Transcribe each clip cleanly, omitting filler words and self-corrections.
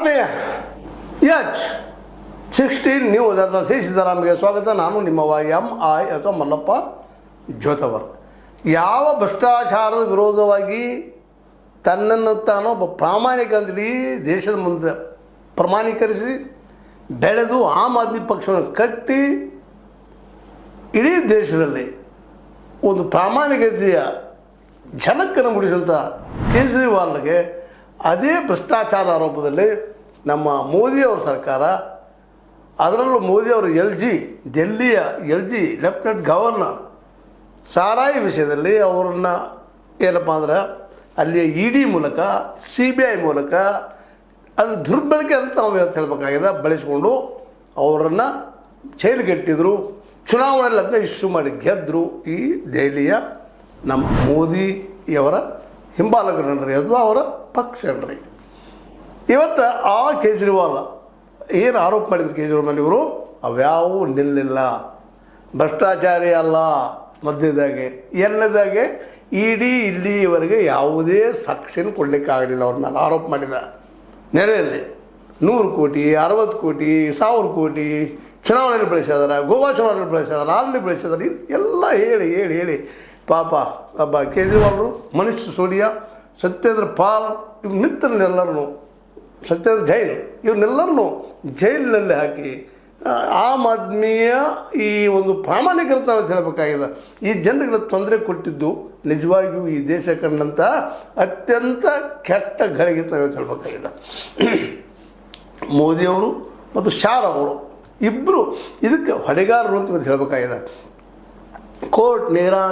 ಆತ್ಮೀಯ H16 news Siddaramaiah ಸ್ವಾಗತ. ನಾನು ನಿಮ್ಮವ MI ಅಥವಾ ಮಲ್ಲಪ್ಪ ಜೋತವರ್. ಯಾವ ಭ್ರಷ್ಟಾಚಾರದ ವಿರೋಧವಾಗಿ ತನ್ನನ್ನು ತಾನು ಒಬ್ಬ ಪ್ರಾಮಾಣಿಕ ಅಂತೇಳಿ ದೇಶದ ಮುಂದೆ ಪ್ರಮಾಣೀಕರಿಸಿ ಬೆಳೆದು ಆಮ್ ಆದ್ಮಿ ಪಕ್ಷವನ್ನು ಕಟ್ಟಿ ಇಡೀ ದೇಶದಲ್ಲಿ ಒಂದು ಪ್ರಾಮಾಣಿಕತೆಯ ಝಲಕ್ಕನ್ನು ಮೂಡಿಸಿದಂಥ ಕೇಜ್ರಿವಾಲ್ಗೆ ಅದೇ ಭ್ರಷ್ಟಾಚಾರ ಆರೋಪದಲ್ಲಿ ನಮ್ಮ ಮೋದಿಯವರ ಸರ್ಕಾರ, ಅದರಲ್ಲೂ ಮೋದಿಯವರು ಡೆಲ್ಲಿಯ LG ಲೆಫ್ಟಿನೆಂಟ್ ಗವರ್ನರ್ ಸಾರಾಯಿ ವಿಷಯದಲ್ಲಿ ಅವರನ್ನು ಏನಪ್ಪ ಅಂದ್ರೆ ಅಲ್ಲಿಯ ED ಮೂಲಕ CBI ಮೂಲಕ ಅದು ದುರ್ಬಳಕೆ ಅಂತ ನಾವು ಹೇಳಬೇಕಾಗಿದೆ ಬಳಸಿಕೊಂಡು ಅವರನ್ನು ಜೈಲಿಗೆಟ್ಟಿದ್ರು. ಚುನಾವಣೆಯಲ್ಲಿ ಅದನ್ನ ಇಶ್ಯೂ ಮಾಡಿ ಗೆದ್ದರು ಈ ದೆಹಲಿಯ ನಮ್ಮ ಮೋದಿಯವರ ಹಿಂಬಾಲಕರನ್ರಿ ಅಥವಾ ಅವರ ಪಕ್ಷನ್ರಿ. ಇವತ್ತು ಆ ಕೇಜ್ರಿವಾಲ್ ಏನು ಆರೋಪ ಮಾಡಿದ್ರು ಕೇಜ್ರಿವಾಲ್ ಮೇಲೆ ಇವರು ಅವ್ಯಾವೂ ನಿಲ್ಲಿಲ್ಲ. ಭ್ರಷ್ಟಾಚಾರಿ ಅಲ್ಲ. ಮಧ್ಯದಾಗೆ ಎರಡನೇದಾಗೆ ಇಲ್ಲಿಯವರೆಗೆ ಯಾವುದೇ ಸಾಕ್ಷಿಯನ್ನು ಕೊಡಲಿಕ್ಕಾಗಲಿಲ್ಲ. ಅವ್ರ ಮೇಲೆ ಆರೋಪ ಮಾಡಿದ ನೆಲೆಯಲ್ಲಿ 100 ಕೋಟಿ 60 ಕೋಟಿ 1000 ಕೋಟಿ ಚುನಾವಣೆಯಲ್ಲಿ ಬಳಸಿದಾರೆ, ಗೋವಾ ಚುನಾವಣೆಯಲ್ಲಿ ಬಳಸಿದಾರೆ, ಅಲ್ಲಿ ಬಳಸಿದಾರೆ, ಎಲ್ಲ ಹೇಳಿ ಹೇಳಿ ಹೇಳಿ ಪಾಪ ಒಬ್ಬ ಕೇಜ್ರಿವಾಲ್ರು, ಮನೀಶ್ ಸಿಸೋಡಿಯಾ, ಸತ್ಯೇಂದ್ರ ಪಾಲ್ ಇವ್ರ ಮಿತ್ರನೆಲ್ಲರನ್ನು, ಸತ್ಯೇಂದ್ರ ಜೈನ್ ಇವ್ರನ್ನೆಲ್ಲರನ್ನು ಜೈಲಿನಲ್ಲಿ ಹಾಕಿ ಆಮ್ ಆದ್ಮಿಯ ಈ ಒಂದು ಪ್ರಾಮಾಣಿಕರತೆ ನಾವು ಹೇಳಬೇಕಾಗಿದೆ. ಈ ಜನರಿಗೆ ತೊಂದರೆ ಕೊಟ್ಟಿದ್ದು ನಿಜವಾಗಿಯೂ ಈ ದೇಶ ಕಂಡಂಥ ಅತ್ಯಂತ ಕೆಟ್ಟ ಗಳಿಗೆ ನಾವು ಹೇಳಬೇಕಾಗಿದೆ. ಮೋದಿಯವರು ಮತ್ತು ಶಾ ಅವರು ಇಬ್ಬರು ಇದಕ್ಕೆ ಹೊಣೆಗಾರರು ಅಂತ ಹೇಳಬೇಕಾಗಿದೆ. ಕೋರ್ಟ್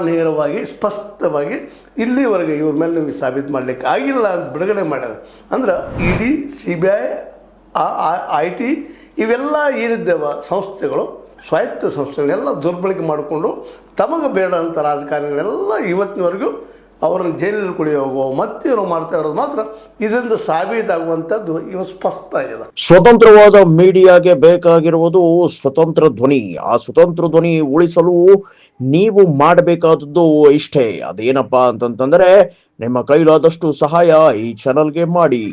ನೇರವಾಗಿ ಸ್ಪಷ್ಟವಾಗಿ ಇಲ್ಲಿವರೆಗೆ ಇವ್ರ ಮೇಲೆ ನೀವು ಸಾಬೀತು ಮಾಡಲಿಕ್ಕೆ ಆಗಿಲ್ಲ ಅಂತ ಬಿಡುಗಡೆ ಮಾಡ್ಯದ. ಅಂದ್ರೆ ED CBI IT ಇವೆಲ್ಲ ಏನಿದ್ದೇವ ಸಂಸ್ಥೆಗಳು, ಸ್ವಾಯತ್ತ ಸಂಸ್ಥೆಗಳೆಲ್ಲ ದುರ್ಬಳಕೆ ಮಾಡಿಕೊಂಡು ತಮಗೆ ಬೇಡ ಅಂತ ರಾಜಕಾರಣಿಗಳೆಲ್ಲ ಇವತ್ತಿನವರೆಗೂ ಅವರನ್ನು ಜೈಲಲ್ಲಿ ಕುಡಿಯೋಗೋ ಮತ್ತೇನೋ ಮಾಡ್ತಾ ಇರೋದು ಮಾತ್ರ ಇದರಿಂದ ಸಾಬೀತಾಗುವಂಥದ್ದು ಇವು ಸ್ಪಷ್ಟ ಆಗಿದೆ. ಸ್ವತಂತ್ರವಾದ ಮೀಡಿಯಾಗೆ ಬೇಕಾಗಿರುವುದು ಸ್ವತಂತ್ರ ಧ್ವನಿ. ಆ ಸ್ವತಂತ್ರ ಧ್ವನಿ ಉಳಿಸಲು ನೀವು ಮಾಡಬೇಕಾದದ್ದು ಇಷ್ಟೇ. ಅದೇನಪ್ಪಾ ಅಂತಂತಂದ್ರೆ ನಿಮ್ಮ ಕೈಲಾದಷ್ಟು ಸಹಾಯ ಈ ಚಾನಲ್ಗೆ ಮಾಡಿ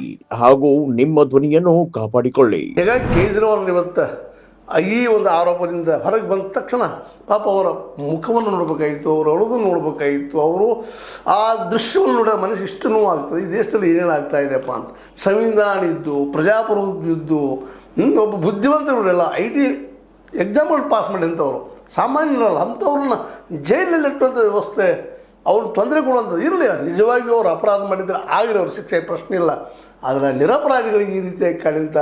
ಹಾಗೂ ನಿಮ್ಮ ಧ್ವನಿಯನ್ನು ಕಾಪಾಡಿಕೊಳ್ಳಿ. ಈಗ ಕೇಜ್ರಿವಾಲ್ ಇವತ್ತು ಈ ಒಂದು ಆರೋಪದಿಂದ ಹೊರಗೆ ಬಂದ ತಕ್ಷಣ ಪಾಪ ಅವರ ಮುಖವನ್ನು ನೋಡಬೇಕಾಗಿತ್ತು, ಅವರು ಅಳುವುದನ್ನು ನೋಡಬೇಕಾಗಿತ್ತು, ಅವರು ಆ ದೃಶ್ಯವನ್ನು ನೋಡೋ ಮನಸ್ಸು ಇಷ್ಟು ನೋವಾಗ್ತದೆ. ಈ ದೇಶದಲ್ಲಿ ಏನೇನಾಗ್ತಾ ಇದೆಯಪ್ಪ ಅಂತ. ಸಂವಿಧಾನ ಇದ್ದು, ಪ್ರಜಾಪ್ರಭುತ್ವ ಇದ್ದು, ಒಬ್ಬ ಬುದ್ಧಿವಂತರುಗಳೆಲ್ಲ IT ಎಕ್ಸಾಮ್ಗಳು ಪಾಸ್ ಮಾಡಿದಂಥವ್ರು ಸಾಮಾನ್ಯರಲ್ಲ, ಅಂಥವ್ರನ್ನ ಜೈಲಲ್ಲಿ ಇಟ್ಟುವಂಥ ವ್ಯವಸ್ಥೆ, ಅವ್ರನ್ನ ತೊಂದರೆ ಕೊಡುವಂಥದ್ದು ಇರಲಿ. ನಿಜವಾಗಿಯೂ ಅವರು ಅಪರಾಧ ಮಾಡಿದರೆ ಆಗಿರೋರು ಶಿಕ್ಷೆ ಪ್ರಶ್ನೆ ಇಲ್ಲ. ಆದರೆ ನಿರಪರಾಧಿಗಳಿಗೆ ಈ ರೀತಿಯಾಗಿ ಕಾಡಿದಂಥ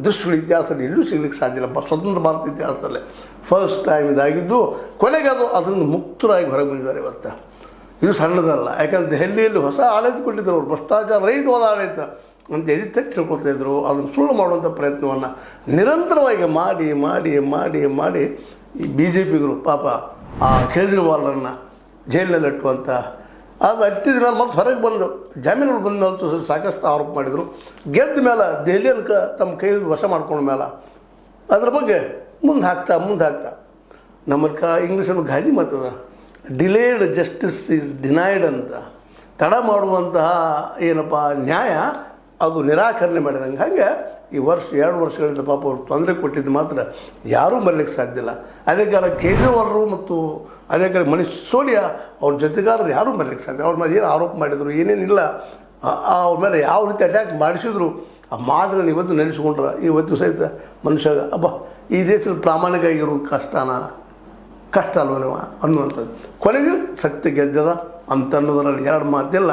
ದೃಶ್ಯಗಳು ಇತಿಹಾಸದಲ್ಲಿ ಎಲ್ಲೂ ಸಿಗ್ಲಿಕ್ಕೆ ಸಾಧ್ಯ ಇಲ್ಲ. ಸ್ವತಂತ್ರ ಭಾರತ ಇತಿಹಾಸದಲ್ಲೇ ಫಸ್ಟ್ ಟೈಮ್ ಇದಾಗಿದ್ದು. ಕೊನೆಗೆ ಅದರಿಂದ ಮುಕ್ತರಾಗಿ ಹೊರಗೆ ಬಂದಿದ್ದಾರೆ. ಇವತ್ತು ಇದು ಸಣ್ಣದಲ್ಲ. ಯಾಕಂದ್ರೆ ದೆಹಲಿಯಲ್ಲಿ ಹೊಸ ಆಡಳಿತ ಕೊಟ್ಟಿದ್ದರು ಅವರು, ಭ್ರಷ್ಟಾಚಾರ ರಹಿತವಾದ ಆಡಳಿತ ಅಂತ ಎದಿ ತಟ್ಟು ಹೇಳ್ಕೊಳ್ತಾ ಇದ್ರು. ಅದನ್ನು ಸುಳ್ಳು ಮಾಡುವಂಥ ಪ್ರಯತ್ನವನ್ನು ನಿರಂತರವಾಗಿ ಮಾಡಿ ಮಾಡಿ ಮಾಡಿ ಮಾಡಿ ಈ BJPಗರು ಪಾಪ ಆ ಕೇಜ್ರಿವಾಲ್ರನ್ನು ಜೈಲಿನಲ್ಲಿ ಇಟ್ಟುವಂಥ ಅದು ಅಟ್ಟಿದ ಮೇಲೆ ಮತ್ತೆ ಹೊರಗೆ ಬಂದು ಜಾಮೀನುಗಳು ಬಂದ ಮೇಲೆ ಸಾಕಷ್ಟು ಆರೋಪ ಮಾಡಿದರು. ಗೆದ್ದ ಮೇಲೆ ದೆಹಲಿಯನ್ನು ತಮ್ಮ ಕೈಯಲ್ಲಿ ವಶ ಮಾಡ್ಕೊಂಡ ಮೇಲೆ ಅದ್ರ ಬಗ್ಗೆ ಮುಂದೆ ಹಾಕ್ತಾ ನಮ್ಮ ಇಂಗ್ಲೀಷಲ್ಲಿ ಗಾದಿ ಮಾತದ, ಡಿಲೇಡ್ ಜಸ್ಟಿಸ್ ಈಸ್ ಡಿನೈಡ್ ಅಂತ. ತಡ ಮಾಡುವಂತಹ ಏನಪ್ಪ ನ್ಯಾಯ ಅದು ನಿರಾಕರಣೆ ಮಾಡಿದಂಗೆ. ಹಾಗೆ ಈ 2 ವರ್ಷಗಳಿಂದ ಪಾಪ ಅವ್ರು ತೊಂದರೆ ಕೊಟ್ಟಿದ್ದು ಮಾತ್ರ ಯಾರೂ ಮರಲಿಕ್ಕೆ ಸಾಧ್ಯ ಇಲ್ಲ. ಅದೇ ಕಾಲ ಕೇಜ್ರಿವಾಲ್ರು ಮತ್ತು ಅದೇ ಕಾಲ ಮನೀಶ್ ಸಿಸೋಡಿಯಾ ಅವ್ರ ಜೊತೆಗಾರರು ಯಾರೂ ಮರಲಿಕ್ಕೆ ಸಾಧ್ಯ. ಅವ್ರ ಮೇಲೆ ಏನು ಆರೋಪ ಮಾಡಿದರು ಏನೇನಿಲ್ಲ, ಅವ್ರ ಮೇಲೆ ಯಾವ ರೀತಿ ಅಟ್ಯಾಕ್ ಮಾಡಿಸಿದ್ರು ಆ ಮಾತುಗಳನ್ನ ಇವತ್ತು ನೆನೆಸ್ಕೊಂಡ್ರೆ ಇವತ್ತು ಸಹಿತ ಮನುಷ್ಯ ಈ ದೇಶದಲ್ಲಿ ಪ್ರಾಮಾಣಿಕ ಆಗಿರೋದು ಕಷ್ಟ ಅಲ್ವನವ ಅನ್ನುವಂಥದ್ದು. ಕೊನೆಗೂ ಸತ್ಯ ಗೆದ್ದದ ಅಂತ ಅನ್ನೋದರಲ್ಲಿ 2 ಮಾತಿಲ್ಲ.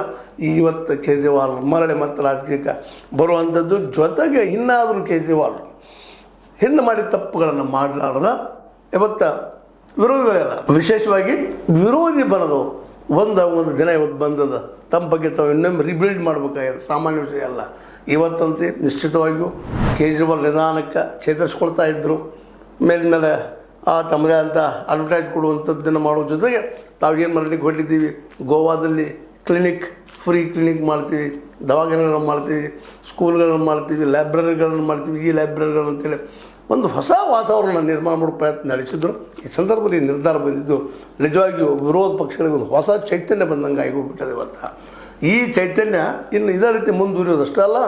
ಇವತ್ತು ಕೇಜ್ರಿವಾಲ್ ಮರಳಿ ಮತ್ತು ರಾಜಕೀಯಕ್ಕೆ ಬರುವಂಥದ್ದು. ಜೊತೆಗೆ ಇನ್ನಾದರೂ ಕೇಜ್ರಿವಾಲ್ ಹಿಂದೆ ಮಾಡಿದ ತಪ್ಪುಗಳನ್ನು ಮಾಡಲಾರ್ದ ಇವತ್ತು ವಿರೋಧಿಗಳೆಲ್ಲ, ವಿಶೇಷವಾಗಿ ವಿರೋಧಿ ಬರೋದು ಒಂದು ದಿನ ಇವತ್ತು ಬಂದದ. ತಮ್ಮ ಬಗ್ಗೆ ತಾವು ಇನ್ನೊಮ್ಮೆ ರಿಬಿಲ್ಡ್ ಮಾಡಬೇಕಾಗಿದೆ. ಸಾಮಾನ್ಯ ವಿಷಯ ಅಲ್ಲ. ಇವತ್ತಂತೆ ನಿಶ್ಚಿತವಾಗಿಯೂ ಕೇಜ್ರಿವಾಲ್ ನಿಧಾನಕ್ಕೆ ಚೇತರಿಸ್ಕೊಳ್ತಾ ಇದ್ದರು. ಮೇಲ್ಮೇಲೆ ತಮ್ಮದೇ ಅಂತ ಅಡ್ವರ್ಟೈಸ್ ಕೊಡುವಂಥದ್ದನ್ನು ಮಾಡೋ ಜೊತೆಗೆ ತಾವು ಏನು ಮಾಡಲಿಕ್ಕೆ ಹೊರಟಿದ್ದೀವಿ, ಗೋವಾದಲ್ಲಿ ಫ್ರೀ ಕ್ಲಿನಿಕ್ ಮಾಡ್ತೀವಿ, ದವಾಖಾನೆಗಳನ್ನು ಮಾಡ್ತೀವಿ, ಸ್ಕೂಲ್ಗಳನ್ನು ಮಾಡ್ತೀವಿ, ಲೈಬ್ರರಿಗಳನ್ನು ಮಾಡ್ತೀವಿ, ಈ ಲೈಬ್ರರಿಗಳು ಅಂತೇಳಿ ಒಂದು ಹೊಸ ವಾತಾವರಣ ನಿರ್ಮಾಣ ಮಾಡೋ ಪ್ರಯತ್ನ ನಡೆಸಿದ್ರು. ಈ ಸಂದರ್ಭದಲ್ಲಿ ನಿರ್ಧಾರ ಬಂದಿದ್ದು ನಿಜವಾಗಿಯೂ ವಿರೋಧ ಪಕ್ಷಗಳಿಗೆ ಒಂದು ಹೊಸ ಚೈತನ್ಯ ಬಂದಂಗೆ ಆಗೋಗ್ಬಿಟ್ಟದೆ. ಇವತ್ತು ಈ ಚೈತನ್ಯ ಇನ್ನು ಇದೇ ರೀತಿ ಮುಂದುವರಿಯೋದಷ್ಟೇ ಅಲ್ಲ,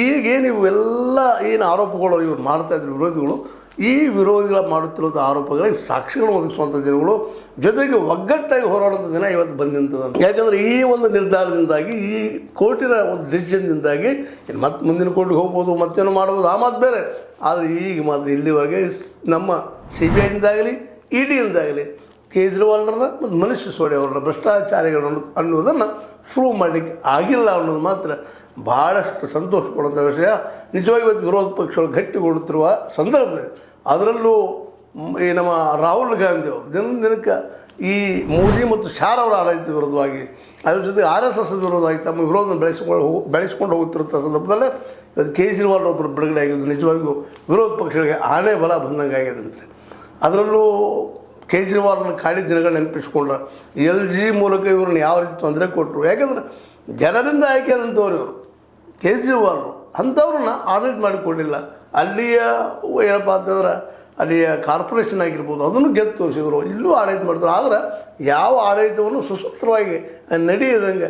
ಈಗೇನು ಇವೆಲ್ಲ ಏನು ಆರೋಪಗಳು ಇವ್ರು ಮಾಡ್ತಾಯಿದ್ರು ವಿರೋಧಿಗಳು, ಈ ವಿರೋಧಿಗಳ ಮಾಡುತ್ತಿರುವಂಥ ಆರೋಪಗಳಿಗೆ ಸಾಕ್ಷಿಗಳು ಒದಗಿಸುವಂಥ ದಿನಗಳು, ಜೊತೆಗೆ ಒಗ್ಗಟ್ಟಾಗಿ ಹೋರಾಡುವಂಥ ದಿನ ಇವತ್ತು ಬಂದಿಂತದ. ಯಾಕಂದರೆ ಈ ಒಂದು ನಿರ್ಧಾರದಿಂದಾಗಿ, ಈ ಕೋರ್ಟಿನ ಒಂದು ಡಿಸಿಷನ್ದಿಂದಾಗಿ ಮತ್ತೆ ಮುಂದಿನ ಕೋರ್ಟಿಗೆ ಹೋಗ್ಬೋದು, ಮತ್ತೇನೋ ಮಾಡ್ಬೋದು, ಆ ಮಾತು ಬೇರೆ. ಆದರೆ ಈಗ ಮಾತ್ರ ಇಲ್ಲಿವರೆಗೆ ನಮ್ಮ CBIಯಿಂದಾಗಲಿ EDಯಿಂದಾಗಲಿ ಕೇಜ್ರಿವಾಲ್ರನ್ನ ಮತ್ತು ಮನೀಶ್ ಸಿಸೋಡಿಯಾ ಅವರನ್ನ ಭ್ರಷ್ಟಾಚಾರಿಗಳು ಅನ್ನೋದನ್ನು ಪ್ರೂವ್ ಮಾಡಲಿಕ್ಕೆ ಆಗಿಲ್ಲ ಅನ್ನೋದು ಮಾತ್ರ ಭಾಳಷ್ಟು ಸಂತೋಷ ಪಡುವಂಥ ವಿಷಯ. ನಿಜವಾಗಿ ಇವತ್ತು ವಿರೋಧ ಪಕ್ಷಗಳು ಗಟ್ಟಿಗೊಳ್ಳುತ್ತಿರುವ ಸಂದರ್ಭದಲ್ಲಿ, ಅದರಲ್ಲೂ ಈ ನಮ್ಮ ರಾಹುಲ್ ಗಾಂಧಿ ಅವರು ದಿನಕ್ಕೆ ಈ ಮೋದಿ ಮತ್ತು ಶಾರ್ ಅವರ ಆಡಳಿತ ವಿರೋಧವಾಗಿ, ಅದ್ರ ಜೊತೆಗೆ RSS ವಿರೋಧವಾಗಿ ತಮ್ಮ ವಿರೋಧನ ಬೆಳೆಸ್ಕೊಂಡು ಹೋಗುತ್ತಿರುವಂಥ ಸಂದರ್ಭದಲ್ಲೇ ಇವತ್ತು ಕೇಜ್ರಿವಾಲ್ ಒಬ್ಬರು ಬಿಡುಗಡೆ ಆಗಿದ್ದು ನಿಜವಾಗಿಯೂ ವಿರೋಧ ಪಕ್ಷಗಳಿಗೆ ಆನೆ ಬಲ ಬಂದಂಗೆ ಆಗಿದಂತೆ. ಅದರಲ್ಲೂ ಕೇಜ್ರಿವಾಲ್ನ ಕಾಡಿ ದಿನಗಳು ನೆನಪಿಸ್ಕೊಂಡ್ರೆ LG ಮೂಲಕ ಇವ್ರನ್ನ ಯಾವ ರೀತಿ ತೊಂದರೆ ಕೊಟ್ಟರು. ಯಾಕಂದ್ರೆ ಜನರಿಂದ ಆಯ್ಕೆ ಆದಂಥವ್ರು ಇವರು ಕೇಜ್ರಿವಾಲ್ರು, ಅಂಥವ್ರನ್ನ ಆಡಳಿತ ಮಾಡಿಕೊಂಡಿಲ್ಲ. ಅಲ್ಲಿಯ ಏನಪ್ಪ ಅಂತಂದ್ರೆ ಅಲ್ಲಿಯ ಕಾರ್ಪೊರೇಷನ್ ಆಗಿರ್ಬೋದು ಅದನ್ನು ಗೆದ್ದು ತೋರಿಸಿದ್ರು, ಇಲ್ಲೂ ಆಡಳಿತ ಮಾಡಿದ್ರು. ಆದರೆ ಯಾವ ಆಡಳಿತವನ್ನು ಸುಸೂತ್ರವಾಗಿ ನಡೆಯದಂಗೆ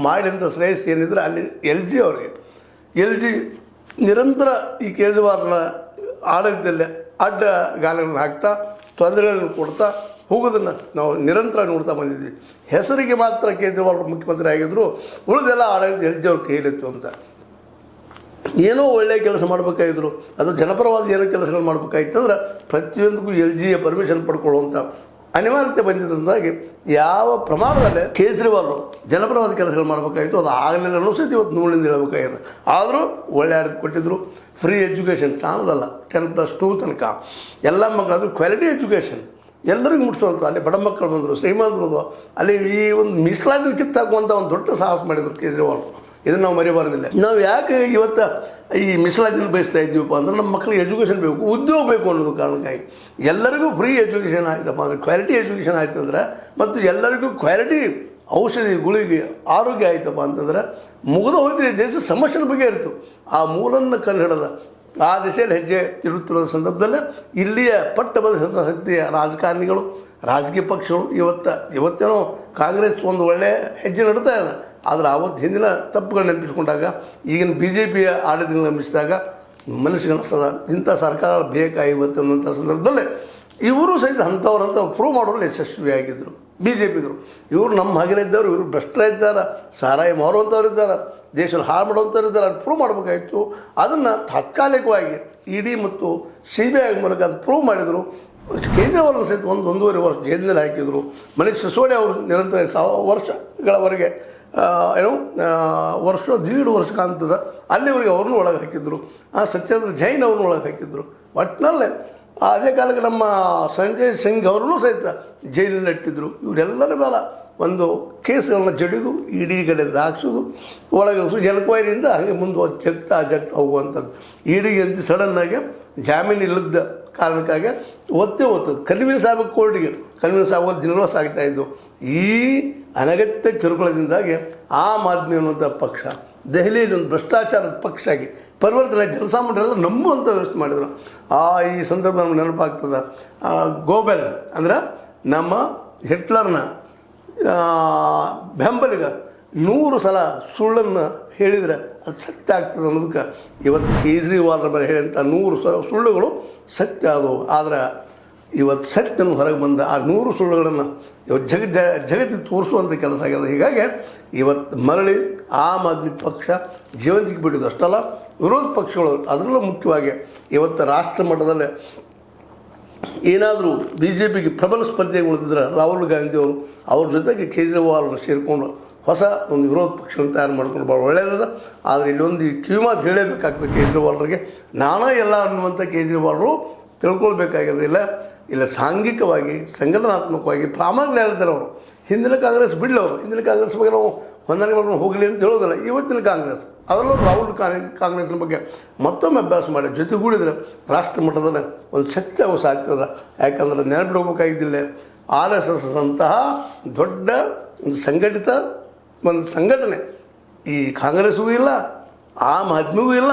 ಮಾಡಿದಂಥ ಶ್ರೇಯಸ್ ಏನಿದ್ರೆ ಅಲ್ಲಿ LG ಅವರಿಗೆ. LG ನಿರಂತರ ಈ ಕೇಜ್ರಿವಾಲ್ನ ಆಡಳಿತದಲ್ಲಿ ಅಡ್ಡ ಗಾಲಗಳನ್ನು ಹಾಕ್ತಾ ತೊಂದರೆಗಳನ್ನು ಕೊಡ್ತಾ ಹೋಗೋದನ್ನು ನಾವು ನಿರಂತರ ನೋಡ್ತಾ ಬಂದಿದ್ವಿ. ಹೆಸರಿಗೆ ಮಾತ್ರ ಕೇಜ್ರಿವಾಲ್ ಮುಖ್ಯಮಂತ್ರಿ ಆಗಿದ್ದರು, ಉಳಿದೆಲ್ಲ ಆಡಳಿತ LG ಅವ್ರ ಕೈಲಿತ್ತು ಅಂತ. ಏನೋ ಒಳ್ಳೆಯ ಕೆಲಸ ಮಾಡಬೇಕಾಗಿದ್ರು, ಅದು ಜನಪರವಾದ ಏನೋ ಕೆಲಸಗಳು ಮಾಡಬೇಕಾಗಿತ್ತಂದ್ರೆ ಪ್ರತಿಯೊಂದಕ್ಕೂ LGಯ ಪರ್ಮಿಷನ್ ಪಡ್ಕೊಳ್ಳುವಂಥ ಅನಿವಾರ್ಯತೆ ಬಂದಿದ್ದರಿಂದಾಗಿ ಯಾವ ಪ್ರಮಾಣದಲ್ಲಿ ಕೇಜ್ರಿವಾಲ್ ಜನಪರವಾದ ಕೆಲಸಗಳು ಮಾಡಬೇಕಾಗಿತ್ತು ಅದು ಆಗಲಿಲ್ಲ ಅನ್ನೋ ಸಹಿತ ಇವತ್ತು ನೂಲಿಂದ ಹೇಳಬೇಕಾಗಿದೆ. ಆದರೂ ಒಳ್ಳೆ ಆಡಳಿತ ಕೊಟ್ಟಿದ್ದರು. ಫ್ರೀ ಎಜುಕೇಷನ್ ಕಾಣದಲ್ಲ, 10+2 ತನಕ ಎಲ್ಲ ಮಕ್ಕಳು, ಅದು ಕ್ವಾಲಿಟಿ ಎಜುಕೇಷನ್ ಎಲ್ಲರಿಗೂ ಮುಟ್ಟಿಸುವಂಥ. ಅಲ್ಲಿ ಬಡ ಮಕ್ಕಳು ಬಂದರು, ಶ್ರೀಮಂತರು, ಅಲ್ಲಿ ಈ ಒಂದು ಮೀಸಲಾತಿ ಕಿತ್ತಾಕುವಂಥ ಒಂದು ದೊಡ್ಡ ಸಾಹಸ ಮಾಡಿದರು ಕೇಜ್ರಿವಾಲ್. ಇದನ್ನು ನಾವು ಮರಿಬಾರ್ದಿಲ್ಲ. ನಾವು ಯಾಕೆ ಇವತ್ತು ಈ ಮೀಸಲಾತಿನ ಬಯಸ್ತಾ ಇದ್ದೀವಪ್ಪ ಅಂದ್ರೆ ನಮ್ಮ ಮಕ್ಕಳಿಗೆ ಎಜುಕೇಷನ್ ಬೇಕು, ಉದ್ಯೋಗ ಬೇಕು ಅನ್ನೋದು ಕಾರಣಕ್ಕಾಗಿ ಎಲ್ಲರಿಗೂ ಫ್ರೀ ಎಜುಕೇಷನ್ ಆಯ್ತಪ್ಪ ಅಂದರೆ, ಕ್ವಾಲಿಟಿ ಎಜುಕೇಷನ್ ಆಯ್ತು ಅಂದ್ರೆ, ಮತ್ತು ಎಲ್ಲರಿಗೂ ಕ್ವಾಲಿಟಿ ಔಷಧಿ ಗುಳಿಗೆ ಆರೋಗ್ಯ ಆಯ್ತಪ್ಪ ಅಂತಂದ್ರೆ ಮುಗಿದು ಹೋದ್ರೆ ದೇಶ ಸಮಸ್ಯೆನ ಬಗ್ಗೆ ಇರ್ತು. ಆ ಮೂಲನ್ನು ಕಂಡು ಹಿಡಿದ ಆ ದಿಶೆಯಲ್ಲಿ ಹೆಜ್ಜೆ ಇಡುತ್ತಿರುವ ಸಂದರ್ಭದಲ್ಲೇ ಇಲ್ಲಿಯ ಪಟ್ಟಬದ್ಧ ಶಕ್ತಿಯ ರಾಜಕಾರಣಿಗಳು, ರಾಜಕೀಯ ಪಕ್ಷಗಳು ಇವತ್ತೇನೋ ಕಾಂಗ್ರೆಸ್ ಒಂದು ಒಳ್ಳೆಯ ಹೆಜ್ಜೆ ನಡ್ತಾ ಇದೆ. ಆದರೆ ಆವತ್ತು ಹಿಂದಿನ ತಪ್ಪುಗಳು ನೆನಪಿಸ್ಕೊಂಡಾಗ, ಈಗಿನ BJPಯ ಆಡಳಿತ ನಂಬಿಸಿದಾಗ ಮನಸ್ಸಿಗೆ ಅನಿಸ್ತದ ಇಂಥ ಸರ್ಕಾರ ಬೇಕಾಗಿವತ್ತು ಅನ್ನೋಂಥ ಸಂದರ್ಭದಲ್ಲೇ ಇವರು ಸಹಿತ ಅಂಥವ್ರಂತ ಪ್ರೂವ್ ಮಾಡೋರಲ್ಲಿ ಯಶಸ್ವಿಯಾಗಿದ್ದರು BJPಗರು. ಇವರು ನಮ್ಮ ಹಾಗೆನೇ ಇದ್ದವರು, ಇವರು ಭ್ರಷ್ಟರ ಇದ್ದಾರೆ, ಸಾರಾಯಿ ಮಾರುವಂಥವ್ರು ಇದ್ದಾರೆ, ದೇಶದಲ್ಲಿ ಹಾಳು ಮಾಡುವಂಥವ್ರು ಇದ್ದಾರೆ, ಅದು ಪ್ರೂವ್ ಮಾಡಬೇಕಾಗಿತ್ತು. ಅದನ್ನು ತಾತ್ಕಾಲಿಕವಾಗಿ ED ಮತ್ತು CBI ಮೂಲಕ ಅದು ಪ್ರೂವ್ ಮಾಡಿದರು. ಕೇಜ್ರಿವಾಲ್ ಸಹಿತ 1.5 ವರ್ಷ ಜೈಲಿನಲ್ಲಿ ಹಾಕಿದರು. ಮನೀಶ್ ಸಿಸೋಡಿಯಾ ಅವರು ನಿರಂತರ ವರ್ಷಗಳವರೆಗೆ ದೀಡ್ ವರ್ಷ ಕಾಣ್ತದೆ, ಅಲ್ಲಿವರೆಗೆ ಅವ್ರನ್ನೂ ಒಳಗೆ ಹಾಕಿದ್ರು. ಸತ್ಯೇಂದ್ರ ಜೈನ್ ಅವ್ರನ್ನೂ ಒಳಗೆ ಹಾಕಿದ್ರು. ಒಟ್ಟಿನಲ್ಲೇ ಅದೇ ಕಾಲಕ್ಕೆ ನಮ್ಮ ಸಂಜಯ್ ಸಿಂಗ್ ಅವ್ರನ್ನೂ ಸಹಿತ ಜೈಲಿನಲ್ಲಿ ಇಟ್ಟಿದ್ರು. ಇವರೆಲ್ಲರ ಮೇಲೆ ಒಂದು ಕೇಸ್ಗಳನ್ನ ಜಡಿದು ED ಕಡೆಯಿಂದ ಹಾಕ್ಸೋದು, ಒಳಗೆ ಎನ್ಕ್ವೈರಿಯಿಂದ ಹಾಗೆ ಮುಂದೆ ಜಗ್ತಾ ಹೋಗುವಂಥದ್ದು. EDಗೆ ಅಂತ ಸಡನ್ನಾಗಿ ಜಾಮೀನು ಇಲ್ಲದ ಕಾರಣಕ್ಕಾಗಿ ಒತ್ತದು ಕನ್ವಿನ್ಸ್ ಆಗಬೇಕು ಕೋರ್ಟಿಗೆ, ಕನ್ವಿನ್ಸ್ ಆಗುವ ದಿನಗಳು ಸಾಗ್ತಾಯಿದ್ದು. ಈ ಅನಗತ್ಯ ಕಿರುಕುಳದಿಂದಾಗಿ ಆಮ್ ಆದ್ಮಿ ಅನ್ನುವಂಥ ಪಕ್ಷ ದೆಹಲಿಯಲ್ಲಿ ಒಂದು ಭ್ರಷ್ಟಾಚಾರದ ಪಕ್ಷ ಆಗಿ ಪರಿವರ್ತನೆ, ಜನಸಾಮಾನ್ಯರೆಲ್ಲ ನಂಬುವಂಥ ವ್ಯವಸ್ಥೆ ಮಾಡಿದರು. ಈ ಸಂದರ್ಭ ನಮ್ಗೆ ನೆನಪಾಗ್ತದೆ, ಗೋಬೆಲ್ ಅಂದ್ರೆ ನಮ್ಮ ಹಿಟ್ಲರ್ನ ಬೆಂಬಲಿಗ 100 ಸಲ ಸುಳ್ಳನ್ನು ಹೇಳಿದರೆ ಅದು ಸತ್ಯ ಆಗ್ತದೆ ಅನ್ನೋದಕ್ಕೆ ಇವತ್ತು ಕೇಜ್ರಿವಾಲ್ರ ಮೇಲೆ ಹೇಳಿದಂಥ 100 ಸುಳ್ಳುಗಳು ಸತ್ಯ ಆದವು. ಆದರೆ ಇವತ್ತು ಸತ್ಯನ ಹೊರಗೆ ಬಂದ ಆ 100 ಸುಳ್ಳುಗಳನ್ನು ಇವತ್ತು ಜಗತ್ತಿಗೆ ತೋರಿಸುವಂಥ ಕೆಲಸ ಆಗ್ಯದ. ಹೀಗಾಗಿ ಇವತ್ತು ಮರಳಿ ಆಮ್ ಆದ್ಮಿ ಪಕ್ಷ ಜೀವಂತಿಗೆ ಬಿಟ್ಟಿದ್ದು ಅಷ್ಟಲ್ಲ, ವಿರೋಧ ಪಕ್ಷಗಳು ಅದರಲ್ಲೂ ಮುಖ್ಯವಾಗಿ ಇವತ್ತು ರಾಷ್ಟ್ರ ಮಟ್ಟದಲ್ಲೇ ಏನಾದರೂ BJPಗೆ ಪ್ರಬಲ ಸ್ಪರ್ಧೆಗೆ ಉಳಿದಿದ್ರೆ ರಾಹುಲ್ ಗಾಂಧಿ ಅವರು ಅವ್ರ ಜೊತೆಗೆ ಕೇಜ್ರಿವಾಲ್ನ ಸೇರಿಕೊಂಡು ಹೊಸ ಒಂದು ವಿರೋಧ ಪಕ್ಷವನ್ನು ತಯಾರು ಮಾಡ್ಕೊಂಡು ಭಾಳ ಒಳ್ಳೆಯದ. ಆದರೆ ಇಲ್ಲೊಂದು ಕಿವಿಮಾತು ಹೇಳಬೇಕಾಗ್ತದೆ ಕೇಜ್ರಿವಾಲ್ರಿಗೆ. ನಾನಾ ಎಲ್ಲ ಅನ್ನುವಂಥ ಕೇಜ್ರಿವಾಲ್ರು ತಿಳ್ಕೊಳ್ಬೇಕಾಗಿದೆ. ಇಲ್ಲ ಸಾಂಘಿಕವಾಗಿ, ಸಂಘಟನಾತ್ಮಕವಾಗಿ ಪ್ರಾಮಾಣಿಕ ಹೇಳ್ತಾರೆ ಅವರು. ಹಿಂದಿನ ಕಾಂಗ್ರೆಸ್ ಬಿಡಲವರು, ಹಿಂದಿನ ಕಾಂಗ್ರೆಸ್ ಬಗ್ಗೆ ನಾವು ಹೊಂದಾಣಿಕೆ ಮಾಡ್ಕೊಂಡು ಹೋಗಲಿ ಅಂತ ಹೇಳೋದಿಲ್ಲ. ಇವತ್ತಿನ ಕಾಂಗ್ರೆಸ್ ಅದರಲ್ಲೂ ರಾಹುಲ್ ಕಾಂಗ್ರೆಸ್ನ ಬಗ್ಗೆ ಮತ್ತೊಮ್ಮೆ ಅಭ್ಯಾಸ ಮಾಡಿ ಜೊತೆಗೂಡಿದರೆ ರಾಷ್ಟ್ರ ಮಟ್ಟದಲ್ಲಿ ಒಂದು ಶಕ್ತಿ ಅವಶ್ಯ ಆಗ್ತದೆ. ಯಾಕಂದ್ರೆ ನೆನಪಿಡಬೇಕಾಗಿದ್ದಿಲ್ಲ, RSS ಅಂತಹ ದೊಡ್ಡ ಒಂದು ಸಂಘಟಿತ ಒಂದು ಸಂಘಟನೆ ಈ ಕಾಂಗ್ರೆಸ್ಗೂ ಇಲ್ಲ, ಆಮ್ ಆದ್ಮಿಗೂ ಇಲ್ಲ.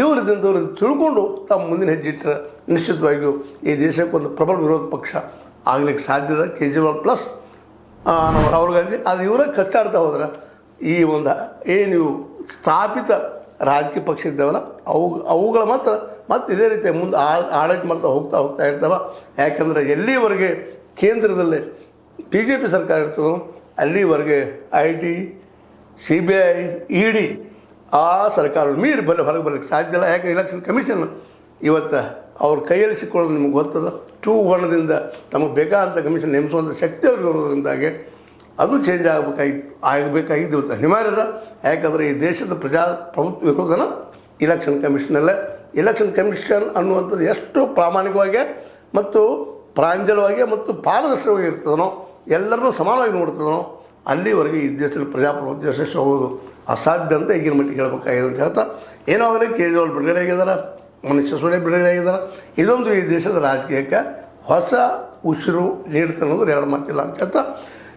ಇವರಿದ್ದಂಥವ್ರು ತಿಳ್ಕೊಂಡು ತಮ್ಮ ಮುಂದಿನ ಹೆಜ್ಜೆ ಇಟ್ಟರೆ ನಿಶ್ಚಿತವಾಗಿಯೂ ಈ ದೇಶಕ್ಕೊಂದು ಪ್ರಬಲ ವಿರೋಧ ಪಕ್ಷ ಆಗಲಿಕ್ಕೆ ಸಾಧ್ಯದ. ಕೇಜ್ರಿವಾಲ್ ಪ್ಲಸ್ ನಮ್ಮ ರಾಹುಲ್ ಗಾಂಧಿ. ಆದರೆ ಇವರೇ ಕಚ್ಚಾಡ್ತಾ ಹೋದ್ರೆ ಈ ಒಂದು ಏನು ಸ್ಥಾಪಿತ ರಾಜಕೀಯ ಪಕ್ಷ ಇದ್ದಾವಲ್ಲ ಅವುಗಳ ಮಾತ್ರ ಮತ್ತು ಇದೇ ರೀತಿ ಮುಂದೆ ಆಡಳಿತ ಮಾಡ್ತಾ ಹೋಗ್ತಾ ಇರ್ತಾವೆ. ಯಾಕಂದರೆ ಎಲ್ಲಿವರೆಗೆ ಕೇಂದ್ರದಲ್ಲಿ BJP ಸರ್ಕಾರ ಇರ್ತದೋ ಅಲ್ಲಿವರೆಗೆ IT, CBI, ED ಆ ಸರ್ಕಾರಗಳು ಮೀರಿ ಹೊರಗೆ ಬರಲಿಕ್ಕೆ ಸಾಧ್ಯ ಇಲ್ಲ. ಯಾಕೆ ಎಲೆಕ್ಷನ್ ಕಮಿಷನ್ ಇವತ್ತು ಅವ್ರ ಕೈಯಲ್ಲಿ ಸಿಕ್ಕೊಳ್ಳೋದು ನಿಮ್ಗೆ ಗೊತ್ತದ. 2-1ದಿಂದ ತಮಗೆ ಬೇಕಾದಂಥ ಕಮಿಷನ್ ನೇಮಿಸುವಂಥ ಶಕ್ತಿ ಅವ್ರಿಗೆ ಇರೋದ್ರಿಂದಾಗೆ ಅದು ಚೇಂಜ್ ಆಗಬೇಕಾಗಿದ್ದು ಇವತ್ತು ಅನಿವಾರ್ಯದ. ಯಾಕಂದರೆ ಈ ದೇಶದ ಪ್ರಜಾಪ್ರಭುತ್ವ ಇರೋದನ್ನು ಇಲೆಕ್ಷನ್ ಕಮಿಷನಲ್ಲೇ. ಇಲೆಕ್ಷನ್ ಕಮಿಷನ್ ಅನ್ನುವಂಥದ್ದು ಎಷ್ಟು ಪ್ರಾಮಾಣಿಕವಾಗಿ ಮತ್ತು ಪ್ರಾಂಜಲವಾಗಿ ಮತ್ತು ಪಾರದರ್ಶಕವಾಗಿ ಇರ್ತದನೋ, ಎಲ್ಲರನ್ನೂ ಸಮಾನವಾಗಿ ನೋಡ್ತದನೋ, ಅಲ್ಲಿವರೆಗೆ ಈ ದೇಶದಲ್ಲಿ ಪ್ರಜಾಪ್ರಭುತ್ವ ಯಶಸ್ಸು ಹೋಗೋದು ಅಸಾಧ್ಯ ಅಂತ ಈಗಿನ ಮಟ್ಟಿಗೆ ಹೇಳಬೇಕಾಗಿದೆ ಅಂತ ಹೇಳ್ತಾ, ಏನಾಗಲಿ ಕೇಜ್ರಿವಾಲ್ ಬಿಡುಗಡೆ ಆಗಿದ್ದಾರೆ, ಮನುಷ್ಯ ಸೊಳ್ಳೆ ಬಿಡುಗಡೆ ಆಗಿದ್ದಾರೆ. ಇದೊಂದು ಈ ದೇಶದ ರಾಜಕೀಯಕ್ಕೆ ಹೊಸ ಉಸಿರು ನೀಡ್ತಾ ಅನ್ನೋದು ಎರಡು ಮಾತಿಲ್ಲ ಅಂತ ಹೇಳ್ತಾ,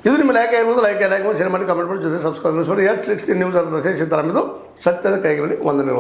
ಇದು ನಿಮ್ಮ ಲೈಕ್ ಆಗಿರ್ಬೋದು. ಲೈಕ್ ಮಾಡಿ, ಶೇರ್ ಮಾಡಿ, ಕಾಮೆಂಟ್ ಮಾಡಿ, ಜೊತೆ ಸಬ್ಸ್ಕ್ರೈಬ್ ಮಾಡಿ. H16 ನ್ಯೂಸ್ ಅರ್ಥ ಸಿದ್ದರಾಮಯ್ಯದು ಸತ್ಯದ ಕೈಗಳಲ್ಲಿ ವಂದನೆಗಳು.